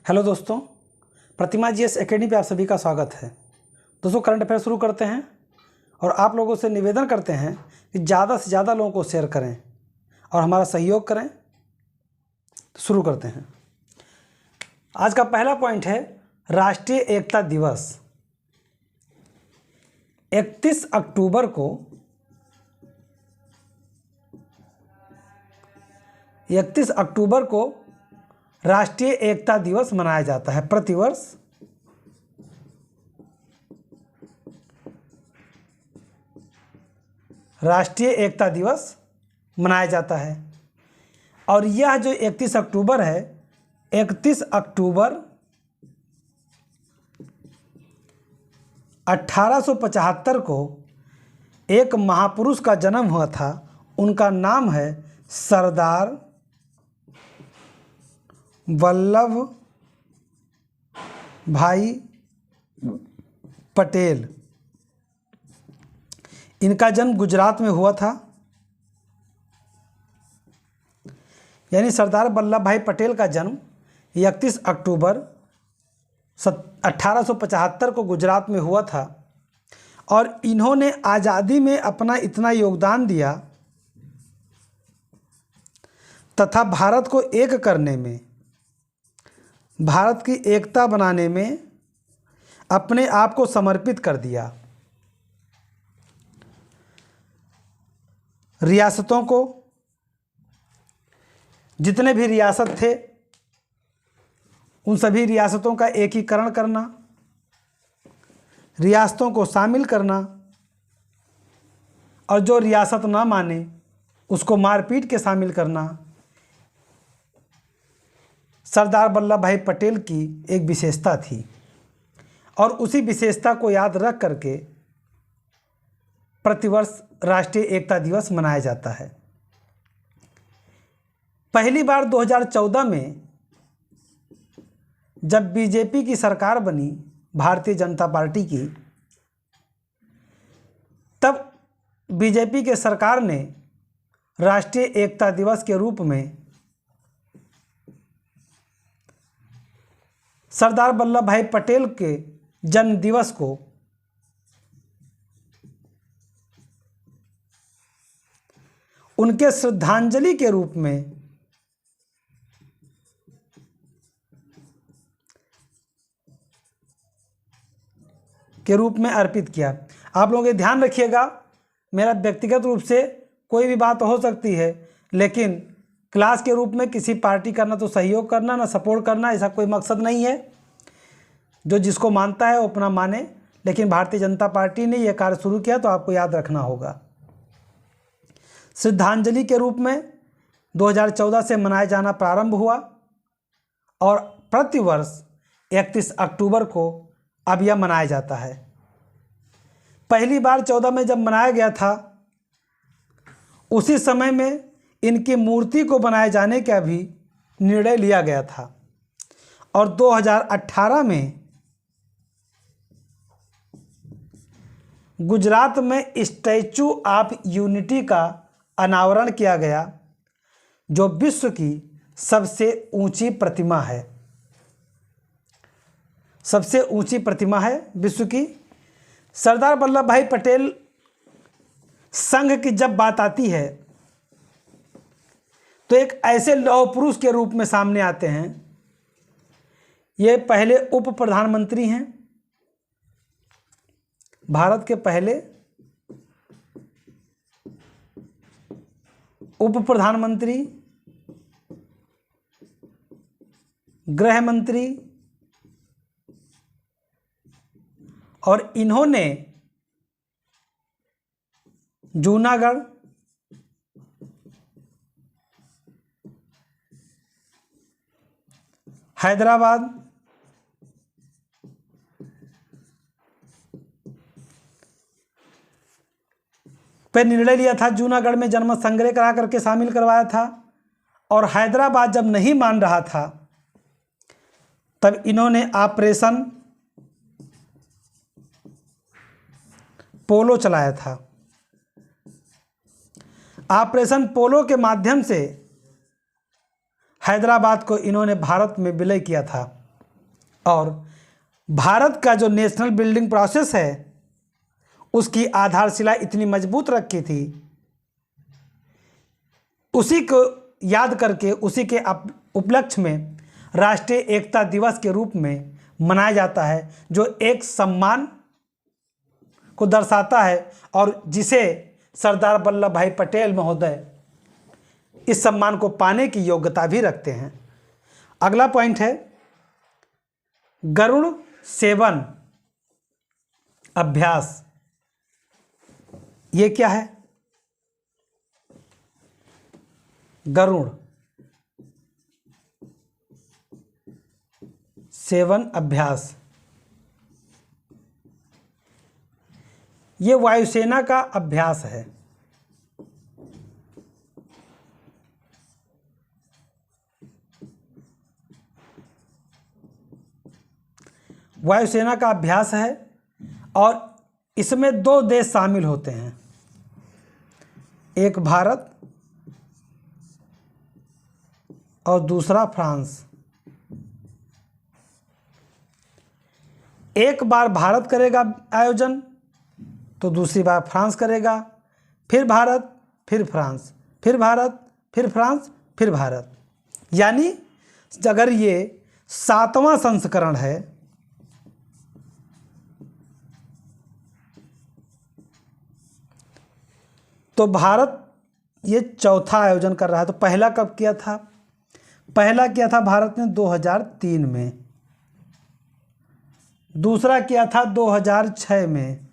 Hello दोस्तों, प्रतिमा GS academy पे आप सभी का स्वागत है। दोस्तों, करंट अफेयर शुरू करते हैं और आप लोगों से निवेदन करते हैं कि ज़्यादा से ज़्यादा लोगों को शेयर करें और हमारा सहयोग करें। तो शुरू करते हैं। आज का पहला पॉइंट है राष्ट्रीय एकता दिवस। 31 अक्टूबर को 31 अक्टूबर को राष्ट्रीय एकता दिवस मनाया जाता है। प्रतिवर्ष राष्ट्रीय एकता दिवस मनाया जाता है और यह जो 31 अक्टूबर है, 31 अक्टूबर 1875 को एक महापुरुष का जन्म हुआ था। उनका नाम है सरदार वल्लभ भाई पटेल। इनका जन्म गुजरात में हुआ था। यानी सरदार वल्लभ भाई पटेल का जन्म 31 अक्टूबर 1875 को गुजरात में हुआ था और इन्होंने आज़ादी में अपना इतना योगदान दिया तथा भारत को एक करने में, भारत की एकता बनाने में अपने आप को समर्पित कर दिया। रियासतों को, जितने भी रियासत थे उन सभी रियासतों का एकीकरण करना, रियासतों को शामिल करना और जो रियासत ना माने उसको मारपीट के शामिल करना सरदार वल्लभ भाई पटेल की एक विशेषता थी और उसी विशेषता को याद रख करके प्रतिवर्ष राष्ट्रीय एकता दिवस मनाया जाता है। पहली बार 2014 में जब बीजेपी की सरकार बनी, भारतीय जनता पार्टी की, तब बीजेपी के सरकार ने राष्ट्रीय एकता दिवस के रूप में सरदार वल्लभ भाई पटेल के जन्म दिवस को उनके श्रद्धांजलि के रूप में अर्पित किया। आप लोग ये ध्यान रखिएगा, मेरा व्यक्तिगत रूप से कोई भी बात हो सकती है, लेकिन क्लास के रूप में किसी पार्टी का ना तो सहयोग करना ना सपोर्ट करना, ऐसा कोई मकसद नहीं है। जो जिसको मानता है वो अपना माने, लेकिन भारतीय जनता पार्टी ने यह कार्य शुरू किया तो आपको याद रखना होगा। श्रद्धांजलि के रूप में 2014 से मनाया जाना प्रारंभ हुआ और प्रतिवर्ष 31 अक्टूबर को अब यह मनाया जाता है। पहली बार 14 में जब मनाया गया था, उसी समय में इनकी मूर्ति को बनाए जाने का भी निर्णय लिया गया था और 2018 में गुजरात में स्टैचू ऑफ यूनिटी का अनावरण किया गया, जो विश्व की सबसे ऊंची प्रतिमा है। सबसे ऊंची प्रतिमा है विश्व की। सरदार वल्लभ भाई पटेल संघ की जब बात आती है तो एक ऐसे लौह पुरुष के रूप में सामने आते हैं। ये पहले उप प्रधानमंत्री हैं, भारत के पहले उप प्रधानमंत्री, गृह मंत्री, और इन्होंने जूनागढ़, हैदराबाद, पे निर्णय लिया था। जूनागढ़ में जनमत संग्रह करा करके शामिल करवाया था और हैदराबाद जब नहीं मान रहा था तब इन्होंने ऑपरेशन पोलो चलाया था। ऑपरेशन पोलो के माध्यम से हैदराबाद को इन्होंने भारत में विलय किया था और भारत का जो नेशनल बिल्डिंग प्रोसेस है उसकी आधारशिला इतनी मजबूत रखी थी। उसी को याद करके उसी के उपलक्ष्य में राष्ट्रीय एकता दिवस के रूप में मनाया जाता है, जो एक सम्मान को दर्शाता है और जिसे सरदार वल्लभ भाई पटेल महोदय इस सम्मान को पाने की योग्यता भी रखते हैं। अगला पॉइंट है गरुड़ सेवन अभ्यास। ये क्या है? गरुड़ सेवन अभ्यास ये वायुसेना का अभ्यास है। वायुसेना का अभ्यास है और इसमें 2 देश शामिल होते हैं, एक भारत और दूसरा फ्रांस। एक बार भारत करेगा आयोजन तो दूसरी बार फ्रांस करेगा, फिर भारत, फिर फ्रांस, फिर भारत, फिर फ्रांस, फिर भारत। यानी अगर ये 7वां संस्करण है तो भारत ये 4था आयोजन कर रहा है। तो पहला कब किया था? पहला किया था भारत ने 2003 में, दूसरा किया था 2006 में,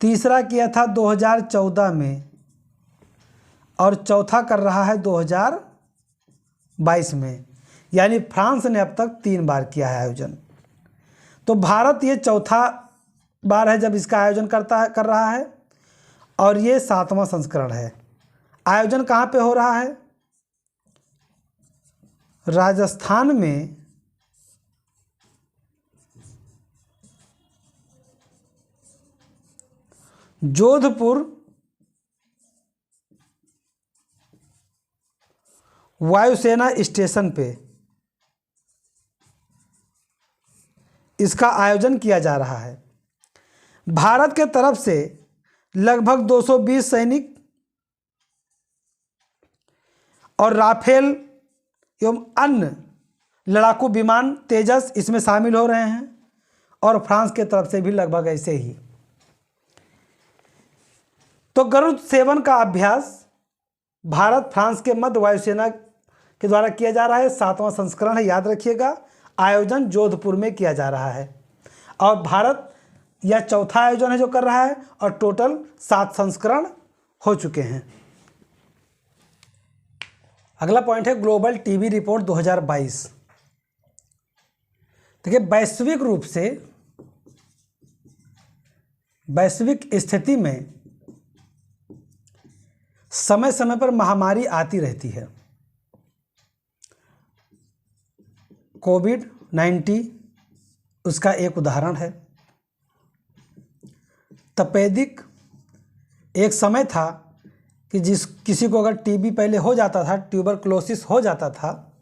तीसरा किया था 2014 में और चौथा कर रहा है 2022 में। यानी फ्रांस ने अब तक 3 बार किया है आयोजन। तो भारत ये 4था बार है जब इसका आयोजन कर रहा है और ये 7वां संस्करण है। आयोजन कहाँ पे हो रहा है? राजस्थान में जोधपुर वायुसेना स्टेशन पे इसका आयोजन किया जा रहा है। भारत के तरफ से लगभग 220 सैनिक और राफेल एवं अन्य लड़ाकू विमान तेजस इसमें शामिल हो रहे हैं और फ्रांस के तरफ से भी लगभग ऐसे ही। तो गरुड़ सेवन का अभ्यास भारत फ्रांस के मध्य वायुसेना के द्वारा किया जा रहा है। 7वां संस्करण है, याद रखिएगा। आयोजन जोधपुर में किया जा रहा है और भारत यह 4था आयोजन है जो कर रहा है और टोटल 7 संस्करण हो चुके हैं। अगला पॉइंट है ग्लोबल टीबी रिपोर्ट 2022। देखिए, वैश्विक स्थिति में समय समय पर महामारी आती रहती है। कोविड-19 उसका एक उदाहरण है। तपेदिक एक समय था कि किसी को अगर टीबी पहले हो जाता था, ट्यूबरकुलोसिस हो जाता था,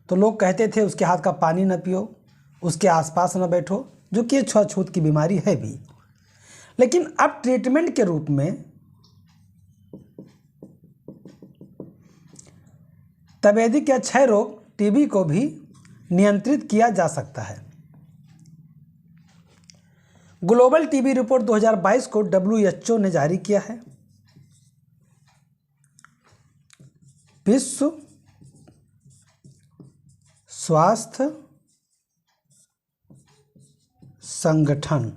तो लोग कहते थे उसके हाथ का पानी न पियो, उसके आसपास न बैठो, जो कि छूत की बीमारी है भी। लेकिन अब ट्रीटमेंट के रूप में तपेदिक या क्षय रोग टीबी को भी नियंत्रित किया जा सकता है। ग्लोबल टीबी रिपोर्ट 2022 को WHO ने जारी किया है। विश्व स्वास्थ्य संगठन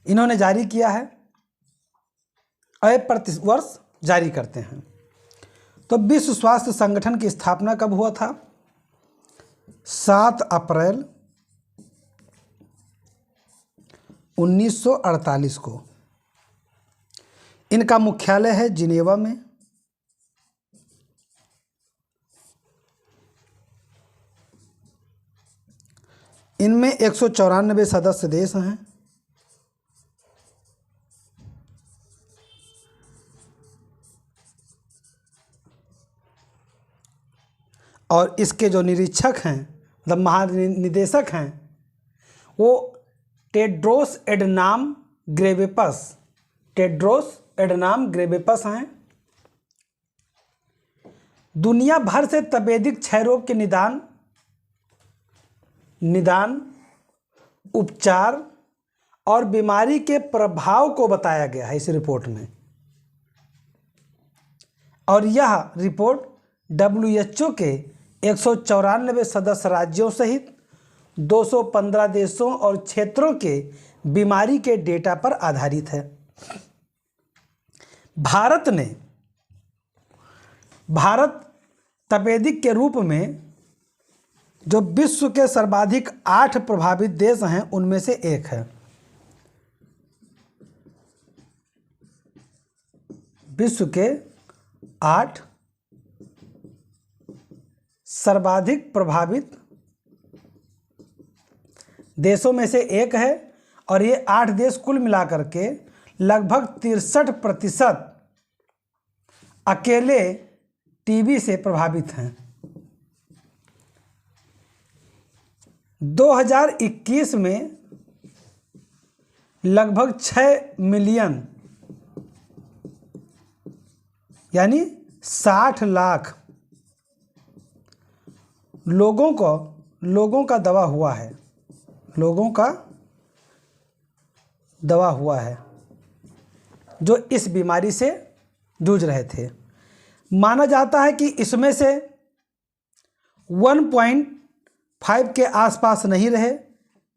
इन्होंने जारी किया है और प्रति वर्ष जारी करते हैं। तो विश्व स्वास्थ्य संगठन की स्थापना कब हुआ था? 7 अप्रैल 1948 को। इनका मुख्यालय है जिनेवा में। इनमें 194 सदस्य देश हैं। और इसके जो निरीक्षक हैं, मतलब महानिदेशक हैं, वो टेड्रोस एडनाम ग्रेवेपस हैं। दुनिया भर से तपेदिक क्षय रोग के निदान, उपचार और बीमारी के प्रभाव को बताया गया है इस रिपोर्ट में। और यह रिपोर्ट WHO के 194 सदस्य राज्यों सहित 215 देशों और क्षेत्रों के बीमारी के डेटा पर आधारित है। भारत तपेदिक के रूप में जो विश्व के सर्वाधिक 8 प्रभावित देश हैं उनमें से एक है। विश्व के 8 सर्वाधिक प्रभावित देशों में से एक है और ये 8 देश कुल मिलाकर के लगभग 63% अकेले टीबी से प्रभावित हैं। 2021 में लगभग 6 मिलियन यानी 60 लाख लोगों का दवा हुआ है जो इस बीमारी से जूझ रहे थे। माना जाता है कि इसमें से 1.5 के आसपास नहीं रहे,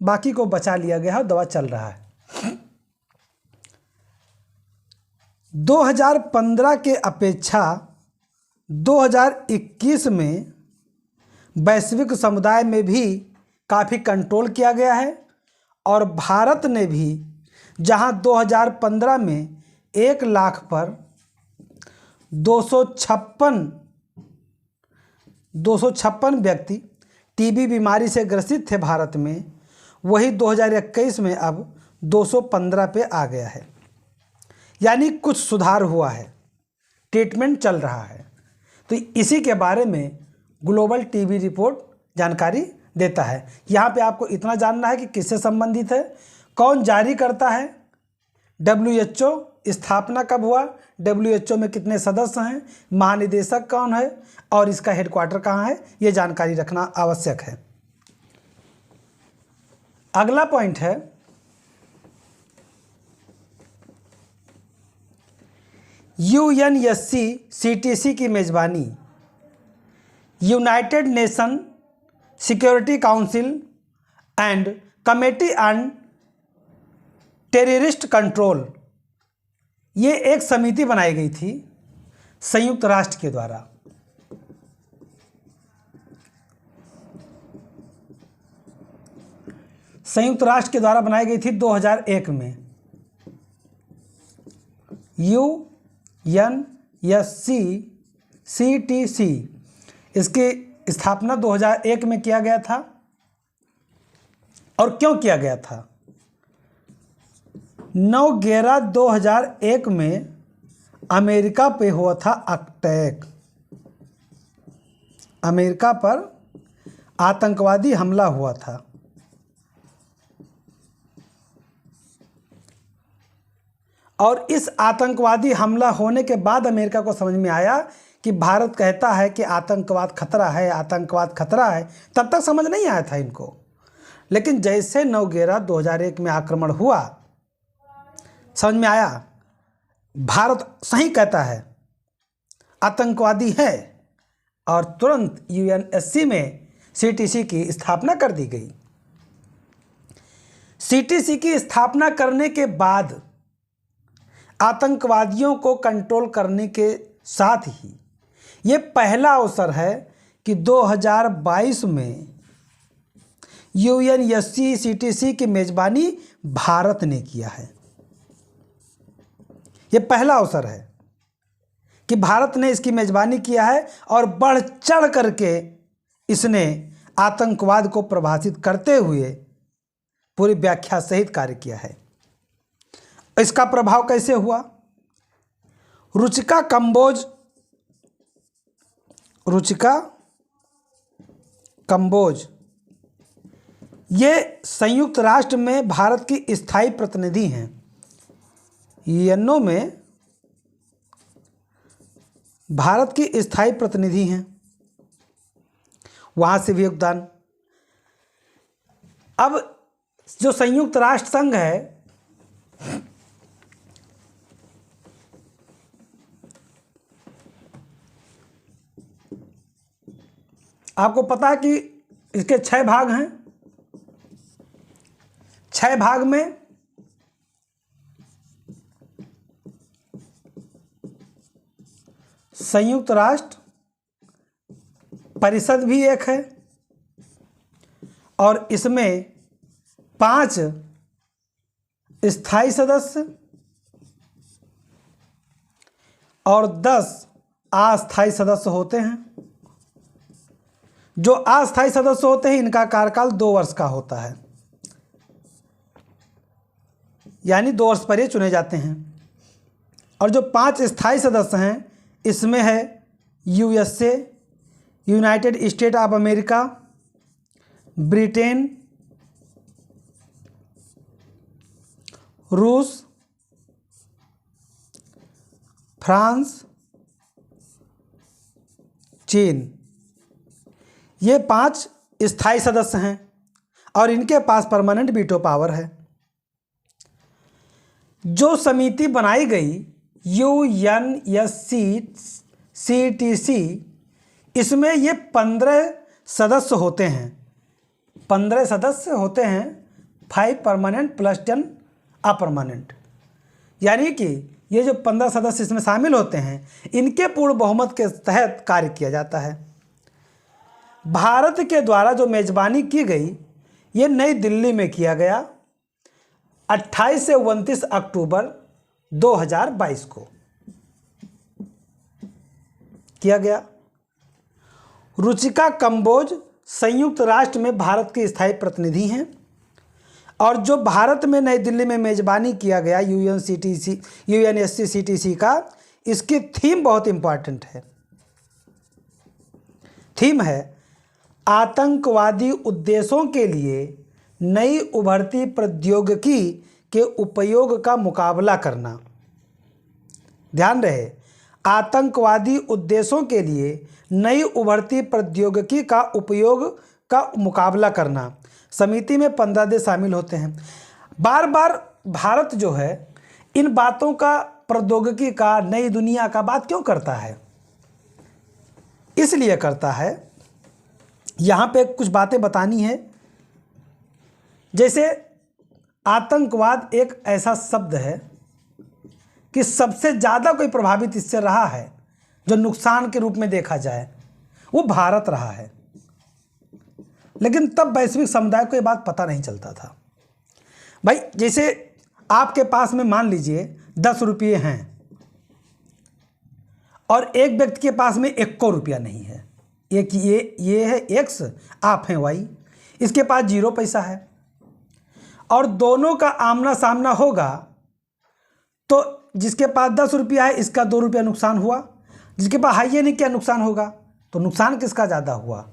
बाकी को बचा लिया गया है, दवा चल रहा है। 2015 के अपेक्षा 2021 में वैश्विक समुदाय में भी काफ़ी कंट्रोल किया गया है और भारत ने भी जहां 2015 में 1 लाख पर 256 व्यक्ति टीबी बीमारी से ग्रसित थे भारत में, वही 2021 में अब 215 पे आ गया है। यानी कुछ सुधार हुआ है, ट्रीटमेंट चल रहा है। तो इसी के बारे में ग्लोबल टीबी रिपोर्ट जानकारी देता है। यहाँ पे आपको इतना जानना है कि किससे संबंधित है, कौन जारी करता है, WHO स्थापना कब हुआ, WHO में कितने सदस्य हैं, महानिदेशक कौन है और इसका हेडक्वार्टर कहाँ है, ये जानकारी रखना आवश्यक है। अगला पॉइंट है UNSC-CTC की मेजबानी United nation security council and committee on terrorist control, ये एक समिति बनाई गई थी संयुक्त राष्ट्र के द्वारा। संयुक्त राष्ट्र के द्वारा बनाई गई थी 2001 में। UNSC-CTC इसकी स्थापना 2001 में किया गया था। और क्यों किया गया था? 9/11 2001 में अमेरिका पे हुआ था अटैक, अमेरिका पर आतंकवादी हमला हुआ था। और इस आतंकवादी हमला होने के बाद अमेरिका को समझ में आया कि भारत कहता है कि आतंकवाद खतरा है, आतंकवाद खतरा है। तब तक समझ नहीं आया था इनको, लेकिन जैसे 9/11 2001 में आक्रमण हुआ, समझ में आया भारत सही कहता है, आतंकवादी है, और तुरंत UNSC में CTC की स्थापना कर दी गई। CTC की स्थापना करने के बाद आतंकवादियों को कंट्रोल करने के साथ ही ये पहला अवसर है कि 2022 में UNSC-CTC की मेजबानी भारत ने किया है। ये पहला अवसर है कि भारत ने इसकी मेजबानी किया है और बढ़ चढ़ करके इसने आतंकवाद को परिभाषित करते हुए पूरी व्याख्या सहित कार्य किया है। इसका प्रभाव कैसे हुआ? रुचिका कंबोज, ये संयुक्त राष्ट्र में भारत की स्थायी प्रतिनिधि हैं। यूएनओ में भारत की स्थायी प्रतिनिधि हैं, वहाँ से भी योगदान। अब जो संयुक्त राष्ट्र संघ है, आपको पता है कि इसके 6 भाग हैं। 6 भाग में संयुक्त राष्ट्र परिषद भी एक है और इसमें 5 स्थायी सदस्य और 10 अस्थायी सदस्य होते हैं। जो अस्थायी सदस्य होते हैं इनका कार्यकाल 2 वर्ष का होता है, यानी 2 वर्ष पर ये चुने जाते हैं। और जो 5 स्थायी सदस्य हैं इसमें है USA, United state of America, Britain, रूस, फ्रांस, चीन। ये 5 स्थायी सदस्य हैं और इनके पास परमानेंट वीटो पावर है। जो समिति बनाई गई UNSCTC, इसमें ये 15 सदस्य होते हैं। 15 सदस्य होते हैं, 5 परमानेंट प्लस 10 अपरमानेंट, यानी कि ये जो 15 सदस्य इसमें शामिल होते हैं इनके पूर्ण बहुमत के तहत कार्य किया जाता है। भारत के द्वारा जो मेजबानी की गई ये नई दिल्ली में किया गया 28 से 29 अक्टूबर 2022 को किया गया। रुचिका कंबोज संयुक्त राष्ट्र में भारत के स्थायी प्रतिनिधि हैं और जो भारत में नई दिल्ली में मेजबानी किया गया UNSCTC का, इसकी थीम बहुत इंपॉर्टेंट है। थीम है आतंकवादी उद्देश्यों के लिए नई उभरती प्रौद्योगिकी के उपयोग का मुकाबला करना। ध्यान रहे, आतंकवादी उद्देश्यों के लिए नई उभरती प्रौद्योगिकी का उपयोग का मुकाबला करना। समिति में 15 देश शामिल होते हैं। बार बार भारत जो है इन बातों का, प्रौद्योगिकी का, नई दुनिया का बात क्यों करता है? इसलिए करता है, यहाँ पे कुछ बातें बतानी है। जैसे आतंकवाद एक ऐसा शब्द है कि सबसे ज़्यादा कोई प्रभावित इससे रहा है, जो नुकसान के रूप में देखा जाए, वो भारत रहा है। लेकिन तब वैश्विक समुदाय को ये बात पता नहीं चलता था। भाई जैसे आपके पास में मान लीजिए 10 रुपये हैं और एक व्यक्ति के पास में 1 रुपया नहीं है। एक ये है X, आप हैं Y, इसके पास 0 पैसा है और दोनों का आमना सामना होगा तो जिसके पास 10 रुपया है इसका 2 रुपया नुकसान हुआ, जिसके पास है ये नहीं, क्या नुकसान होगा? तो नुकसान किसका ज़्यादा हुआ?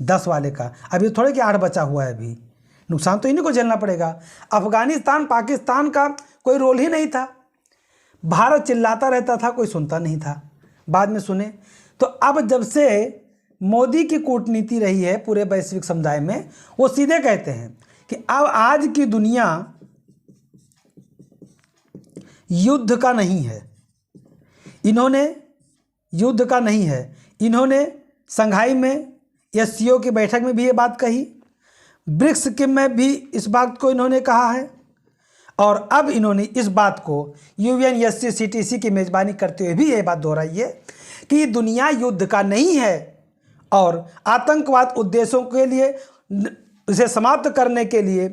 10 वाले का। अभी थोड़े कि 8 बचा हुआ है, अभी नुकसान तो इन्हीं को झेलना पड़ेगा। अफगानिस्तान, पाकिस्तान का कोई रोल ही नहीं था। भारत चिल्लाता रहता था, कोई सुनता नहीं था, बाद में सुने। तो अब जब से मोदी की कूटनीति रही है पूरे वैश्विक समुदाय में, वो सीधे कहते हैं कि अब आज की दुनिया युद्ध का नहीं है। इन्होंने युद्ध का नहीं है, इन्होंने संघाई में SCO की बैठक में भी ये बात कही, ब्रिक्स के में भी इस बात को इन्होंने कहा है और अब इन्होंने इस बात को UNSCTC की मेज़बानी करते हुए भी ये बात दोहराई है कि दुनिया युद्ध का नहीं है और आतंकवाद उद्देश्यों के लिए, इसे समाप्त करने के लिए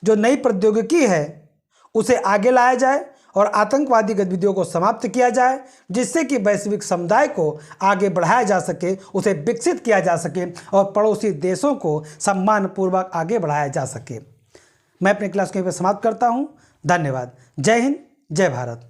जो नई प्रौद्योगिकी है उसे आगे लाया जाए और आतंकवादी गतिविधियों को समाप्त किया जाए, जिससे कि वैश्विक समुदाय को आगे बढ़ाया जा सके, उसे विकसित किया जा सके और पड़ोसी देशों को सम्मानपूर्वक आगे बढ़ाया जा सके। मैं अपनी क्लास को यहीं पर समाप्त करता हूँ। धन्यवाद। जय हिंद, जय भारत।